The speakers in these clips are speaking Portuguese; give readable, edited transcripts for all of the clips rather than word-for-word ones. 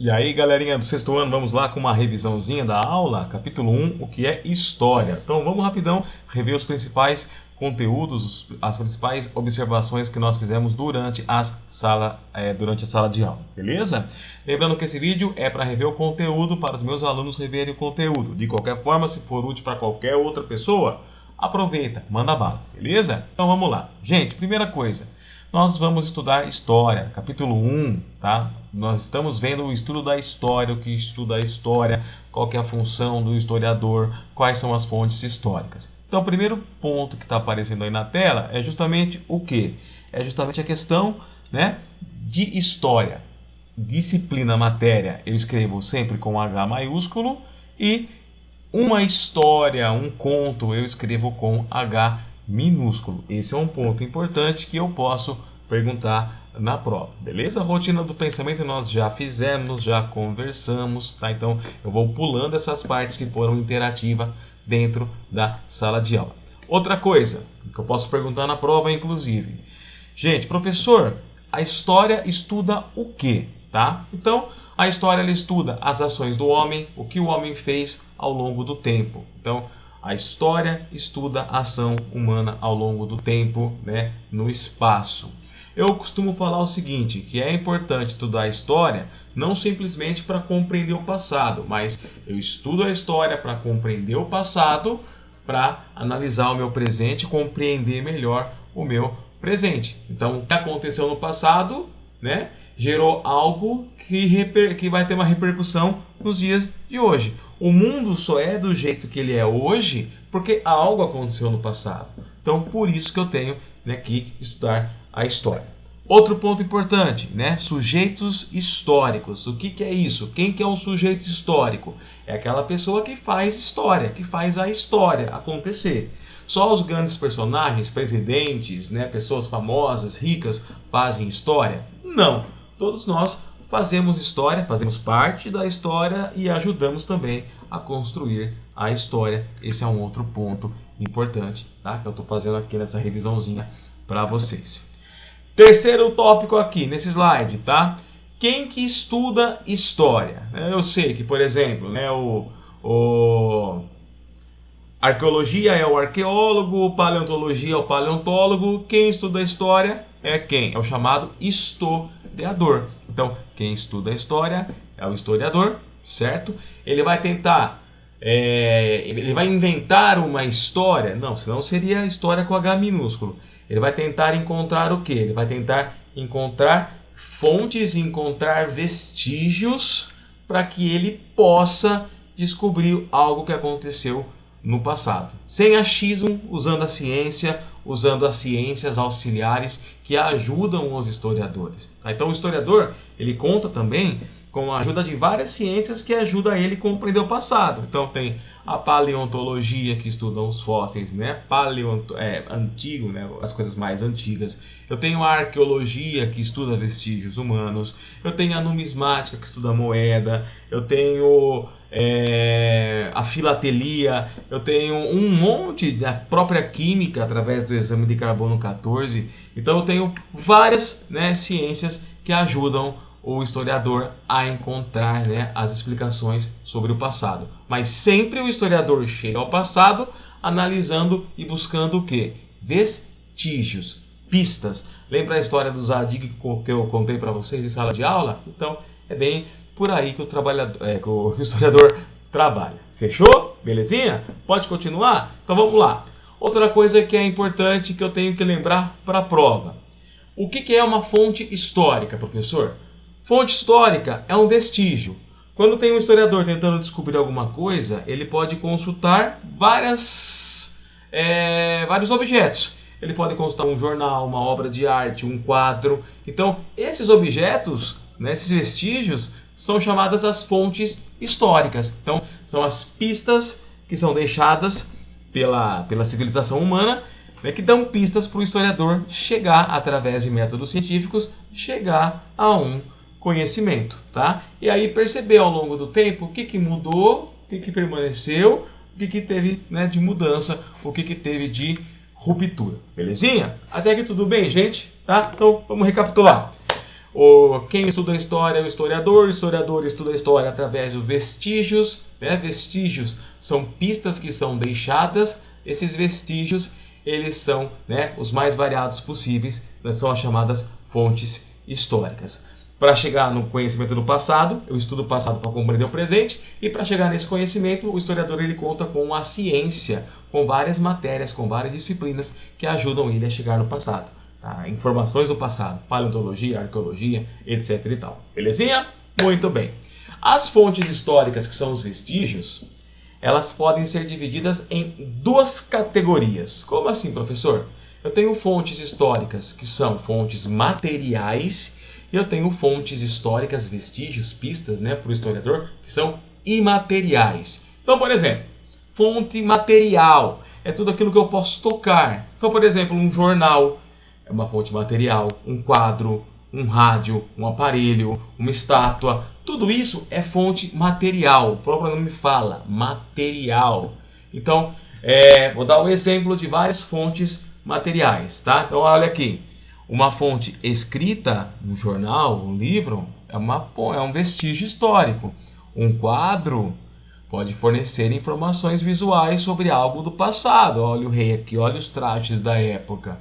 E aí, galerinha do sexto ano, vamos lá com uma revisãozinha da aula, capítulo 1, o que é História. Então vamos rapidão rever os principais conteúdos, as principais observações que nós fizemos durante a sala de aula, beleza? Lembrando que esse vídeo é para rever o conteúdo, para os meus alunos reverem o conteúdo. De qualquer forma, se for útil para qualquer outra pessoa, aproveita, manda bala, beleza? Então vamos lá. Gente, primeira coisa, nós vamos estudar História, capítulo 1, tá? Nós estamos vendo o estudo da história, o que estuda a história, qual que é a função do historiador, quais são as fontes históricas. Então, o primeiro ponto que está aparecendo aí na tela é justamente o quê? É justamente a questão, né, de história. Disciplina, matéria, eu escrevo sempre com H maiúsculo e uma história, um conto, eu escrevo com H minúsculo. Esse é um ponto importante que eu posso perguntar na prova, beleza? A rotina do pensamento nós já fizemos, já conversamos, tá? Então eu vou pulando essas partes que foram interativas dentro da sala de aula. Outra coisa que eu posso perguntar na prova, inclusive. Gente, professor, a história estuda o quê? Tá? Então, a história ela estuda as ações do homem, o que o homem fez ao longo do tempo. Então, a história estuda a ação humana ao longo do tempo, né, no espaço. Eu costumo falar o seguinte, que é importante estudar a história não simplesmente para compreender o passado, mas eu estudo a história para compreender o passado, para analisar o meu presente e compreender melhor o meu presente. Então, o que aconteceu no passado, né, gerou algo que vai ter uma repercussão nos dias de hoje. O mundo só é do jeito que ele é hoje porque algo aconteceu no passado. Então, por isso que eu tenho, né, que estudar a história. Outro ponto importante, né? Sujeitos históricos. O que é isso? Quem que é um sujeito histórico? É aquela pessoa que faz história, que faz a história acontecer. Só os grandes personagens, presidentes, né, pessoas famosas, ricas, fazem história? Não. Todos nós fazemos história, fazemos parte da história e ajudamos também a construir a história. Esse é um outro ponto importante, tá? Que eu estou fazendo aqui nessa revisãozinha para vocês. Terceiro tópico aqui nesse slide, tá? Quem que estuda história? Eu sei que, por exemplo, né, arqueologia é o arqueólogo, paleontologia é o paleontólogo. Quem estuda história é quem? É o chamado historiador. Então, quem estuda a história é o historiador, certo? Ele vai tentar, ele vai inventar uma história? Não, senão seria história com H minúsculo. Ele vai tentar encontrar o quê? Ele vai tentar encontrar fontes, encontrar vestígios para que ele possa descobrir algo que aconteceu no passado. Sem achismo, usando a ciência, usando as ciências auxiliares que ajudam os historiadores. Então o historiador, ele conta também com a ajuda de várias ciências que ajudam ele a compreender o passado. Então tem a paleontologia, que estuda os fósseis, né? Antigo, né? As coisas mais antigas. Eu tenho a arqueologia, que estuda vestígios humanos. Eu tenho a numismática, que estuda moeda. Eu tenho a filatelia. Eu tenho um monte da própria química através do exame de carbono 14. Então eu tenho várias, né, ciências que ajudam o historiador a encontrar, né, as explicações sobre o passado. Mas sempre o historiador chega ao passado analisando e buscando o quê? Vestígios, pistas. Lembra a história do Zadig que eu contei para vocês em sala de aula? Então é bem por aí que o historiador trabalha. Fechou? Belezinha? Pode continuar? Então vamos lá. Outra coisa que é importante que eu tenho que lembrar para a prova. O que é uma fonte histórica, professor? Fonte histórica é um vestígio. Quando tem um historiador tentando descobrir alguma coisa, ele pode consultar vários objetos. Ele pode consultar um jornal, uma obra de arte, um quadro. Então, esses objetos, né, esses vestígios, são chamadas as fontes históricas. Então, são as pistas que são deixadas pela civilização humana, né, que dão pistas para o historiador chegar, através de métodos científicos, chegar a um conhecimento, tá? E aí perceber ao longo do tempo o que mudou, o que permaneceu, o que teve, né, de mudança, o que teve de ruptura. Belezinha? Até aqui tudo bem, gente? Tá? Então vamos recapitular. Quem estuda a história é o historiador estuda a história através dos vestígios, né? Vestígios são pistas que são deixadas, esses vestígios eles são, né, os mais variados possíveis, são as chamadas fontes históricas. Para chegar no conhecimento do passado, eu estudo o passado para compreender o presente, e para chegar nesse conhecimento, o historiador ele conta com a ciência, com várias matérias, com várias disciplinas que ajudam ele a chegar no passado. Tá? Informações do passado, paleontologia, arqueologia, etc. e tal. Belezinha? Muito bem. As fontes históricas, que são os vestígios, elas podem ser divididas em duas categorias. Como assim, professor? Eu tenho fontes históricas que são fontes materiais, e eu tenho fontes históricas, vestígios, pistas, né, para o historiador, que são imateriais. Então, por exemplo, fonte material é tudo aquilo que eu posso tocar. Então, por exemplo, um jornal é uma fonte material, um quadro, um rádio, um aparelho, uma estátua, tudo isso é fonte material. O próprio nome fala, material. Então, vou dar o exemplo de várias fontes materiais, tá? Então, olha aqui. Uma fonte escrita, um jornal, um livro, é um vestígio histórico. Um quadro pode fornecer informações visuais sobre algo do passado. Olha o rei aqui, olha os trajes da época.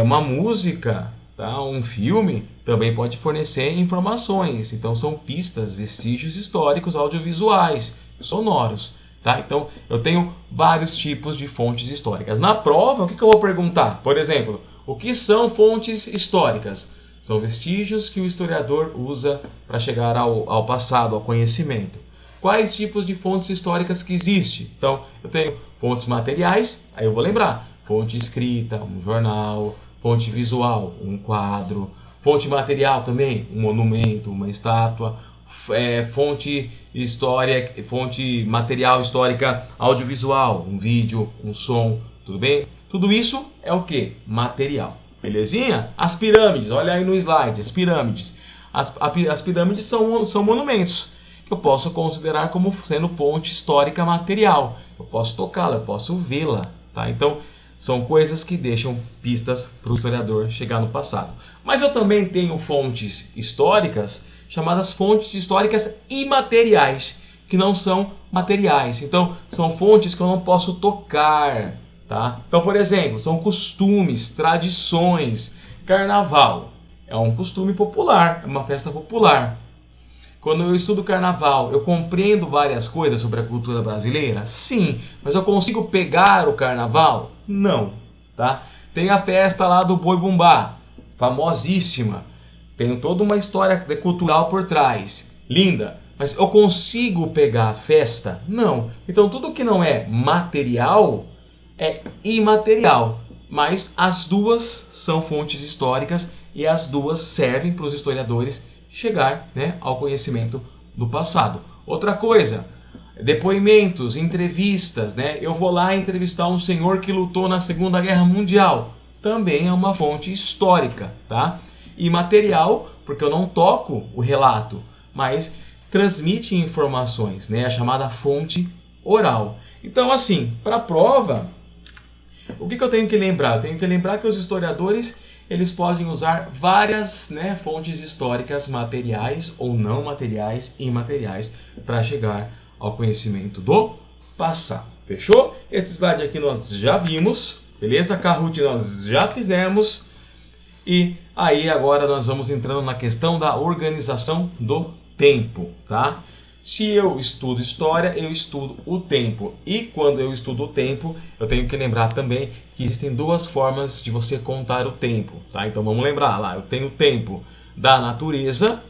Uma música, tá? Um filme também pode fornecer informações. Então são pistas, vestígios históricos audiovisuais, sonoros. Tá? Então eu tenho vários tipos de fontes históricas. Na prova, o que eu vou perguntar? Por exemplo, o que são fontes históricas? São vestígios que o historiador usa para chegar ao passado, ao conhecimento. Quais tipos de fontes históricas que existem? Então eu tenho fontes materiais, aí eu vou lembrar. Fonte escrita, um jornal. Fonte visual, um quadro. Fonte material também, um monumento, uma estátua. Fonte material histórica audiovisual, um vídeo, um som, tudo bem? Tudo isso é o que? Material. Belezinha? As pirâmides, olha aí no slide, as pirâmides. As pirâmides são monumentos que eu posso considerar como sendo fonte histórica material. Eu posso tocá-la, eu posso vê-la, tá? Então, são coisas que deixam pistas para o historiador chegar no passado. Mas eu também tenho fontes históricas chamadas fontes históricas imateriais, que não são materiais. Então, são fontes que eu não posso tocar. Tá? Então, por exemplo, são costumes, tradições. Carnaval é um costume popular, é uma festa popular. Quando eu estudo carnaval, eu compreendo várias coisas sobre a cultura brasileira? Sim, mas eu consigo pegar o carnaval? Não, tá? Tem a festa lá do Boi Bumbá, famosíssima. Tem toda uma história cultural por trás, linda. Mas eu consigo pegar a festa? Não. Então tudo que não é material é imaterial. Mas as duas são fontes históricas e as duas servem para os historiadores chegar, né, ao conhecimento do passado. Outra coisa, depoimentos, entrevistas, né? Eu vou lá entrevistar um senhor que lutou na Segunda Guerra Mundial. Também é uma fonte histórica, tá? E material, porque eu não toco o relato, mas transmite informações, né? A chamada fonte oral. Então, assim, para a prova, o que eu tenho que lembrar? Eu tenho que lembrar que os historiadores eles podem usar várias, né, fontes históricas materiais ou não materiais e imateriais para chegar ao conhecimento do passado. Fechou? Esse slide aqui nós já vimos, beleza? Kahoot nós já fizemos. E aí agora nós vamos entrando na questão da organização do tempo, tá? Se eu estudo história, eu estudo o tempo. E quando eu estudo o tempo, eu tenho que lembrar também que existem duas formas de você contar o tempo, tá? Então vamos lembrar lá, eu tenho o tempo da natureza,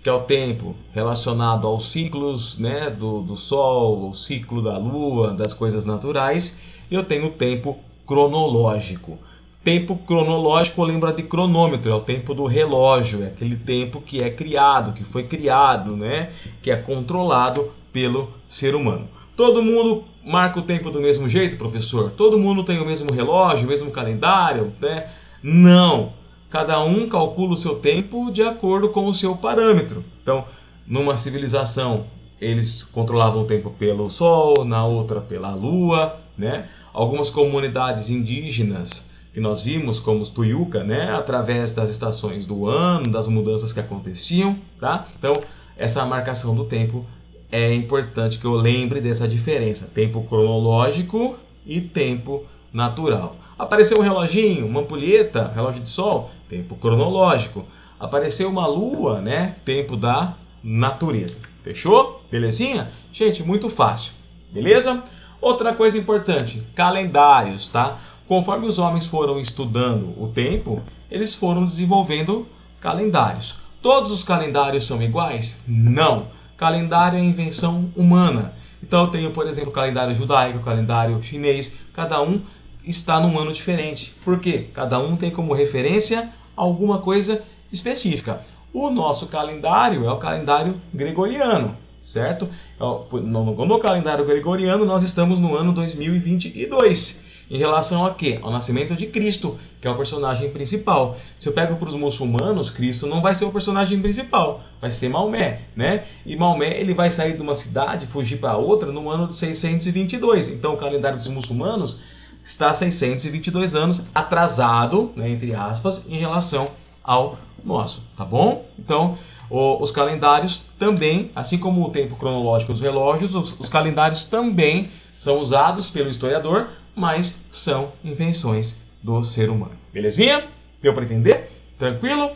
que é o tempo relacionado aos ciclos, né, do Sol, o ciclo da Lua, das coisas naturais. E eu tenho o tempo cronológico. Tempo cronológico lembra de cronômetro, é o tempo do relógio, é aquele tempo que é criado, que foi criado, né? Que é controlado pelo ser humano. Todo mundo marca o tempo do mesmo jeito, professor? Todo mundo tem o mesmo relógio, o mesmo calendário, né? Não! Cada um calcula o seu tempo de acordo com o seu parâmetro. Então, numa civilização, eles controlavam o tempo pelo Sol, na outra pela Lua, né? Algumas comunidades indígenas que nós vimos como Tuiuca, né? Através das estações do ano, das mudanças que aconteciam, tá? Então, essa marcação do tempo é importante que eu lembre dessa diferença, tempo cronológico e tempo natural. Apareceu um reloginho, uma ampulheta, relógio de sol, tempo cronológico. Apareceu uma lua, né? Tempo da natureza. Fechou? Belezinha? Gente, muito fácil. Beleza? Outra coisa importante, calendários, tá? Conforme os homens foram estudando o tempo, eles foram desenvolvendo calendários. Todos os calendários são iguais? Não. Calendário é invenção humana. Então eu tenho, por exemplo, o calendário judaico, o calendário chinês. Cada um está num ano diferente. Por quê? Cada um tem como referência alguma coisa específica. O nosso calendário é o calendário gregoriano, certo? No calendário gregoriano nós estamos no ano 2022. Em relação a quê? Ao nascimento de Cristo, que é o personagem principal. Se eu pego para os muçulmanos, Cristo não vai ser o personagem principal, vai ser Maomé, né? E Maomé ele vai sair de uma cidade, fugir para outra no ano de 622. Então o calendário dos muçulmanos está 622 anos atrasado, né, entre aspas, em relação ao nosso, tá bom? Então os calendários também, assim como o tempo cronológico dos relógios, os calendários também são usados pelo historiador, mas são invenções do ser humano. Belezinha? Deu para entender? Tranquilo?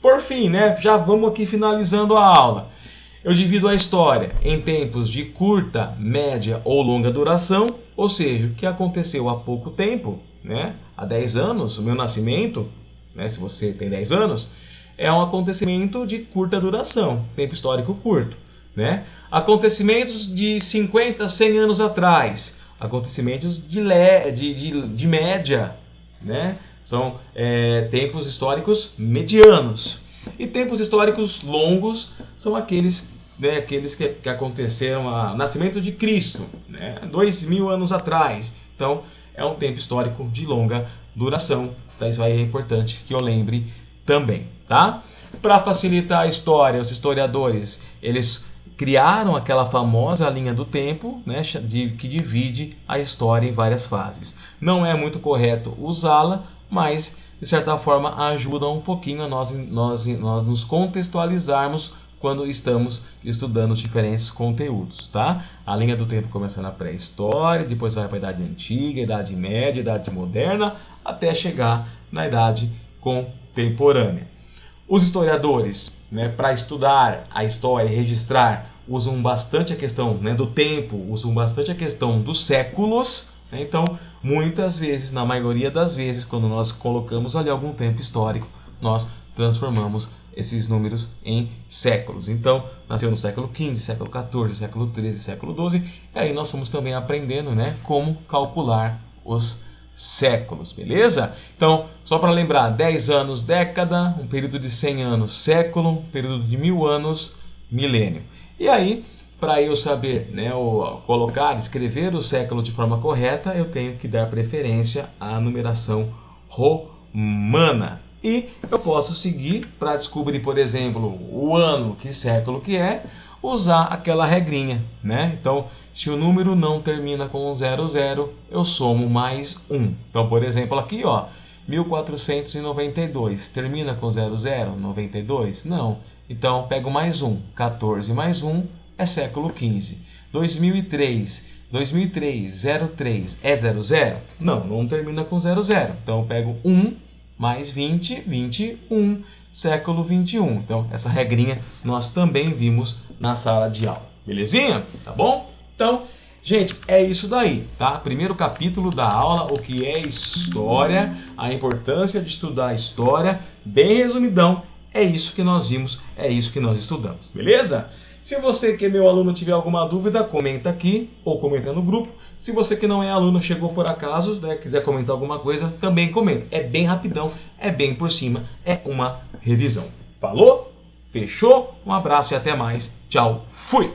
Por fim, né? Já vamos aqui finalizando a aula. Eu divido a história em tempos de curta, média ou longa duração, ou seja, o que aconteceu há pouco tempo, né? Há 10 anos, o meu nascimento, né? Se você tem 10 anos, é um acontecimento de curta duração, tempo histórico curto, né? Acontecimentos de 50, 100 anos atrás, acontecimentos de média, né? São tempos históricos medianos. E tempos históricos longos são aqueles, né, que aconteceram no nascimento de Cristo, né, 2000 anos atrás. Então, é um tempo histórico de longa duração. Então, isso aí é importante que eu lembre também, tá? Para facilitar a história, os historiadores, eles criaram aquela famosa linha do tempo, né, que divide a história em várias fases. Não é muito correto usá-la, mas de certa forma ajuda um pouquinho a nós nos contextualizarmos quando estamos estudando os diferentes conteúdos, tá? A linha do tempo começa na pré-história, depois vai para a Idade Antiga, Idade Média, Idade Moderna, até chegar na Idade Contemporânea. Os historiadores, né, para estudar a história e registrar, usam bastante a questão, né, do tempo, usam bastante a questão dos séculos, né? Então, muitas vezes, na maioria das vezes, quando nós colocamos ali algum tempo histórico, nós transformamos esses números em séculos. Então, nasceu no século XV, século XIV, século XIII, século XII, e aí nós estamos também aprendendo, né, como calcular os séculos, beleza? Então, só para lembrar, 10 anos, década, um período de 100 anos, século, um período de 1000 anos, milênio. E aí, para eu saber, né, colocar, escrever o século de forma correta, eu tenho que dar preferência à numeração romana. E eu posso seguir para descobrir, por exemplo, o ano, que século que é, usar aquela regrinha, né? Então, se o número não termina com 00, eu somo mais 1. Então, por exemplo, aqui, ó, 1492, termina com 00, 92? Não. Então, pego mais 1, 14 mais 1 é século XV. 2003, 03, é 00? Não, não termina com 00. Então, eu pego 1 mais 20, 21, século 21. Então, essa regrinha nós também vimos na sala de aula. Belezinha? Tá bom? Então, gente, é isso daí, tá? Primeiro capítulo da aula, o que é história, a importância de estudar a história, bem resumidão, é isso que nós vimos, é isso que nós estudamos, beleza? Se você que é meu aluno tiver alguma dúvida, comenta aqui ou comenta no grupo. Se você que não é aluno chegou por acaso, né, quiser comentar alguma coisa, também comenta. É bem rapidão, é bem por cima, é uma revisão. Falou? Fechou? Um abraço e até mais. Tchau, fui!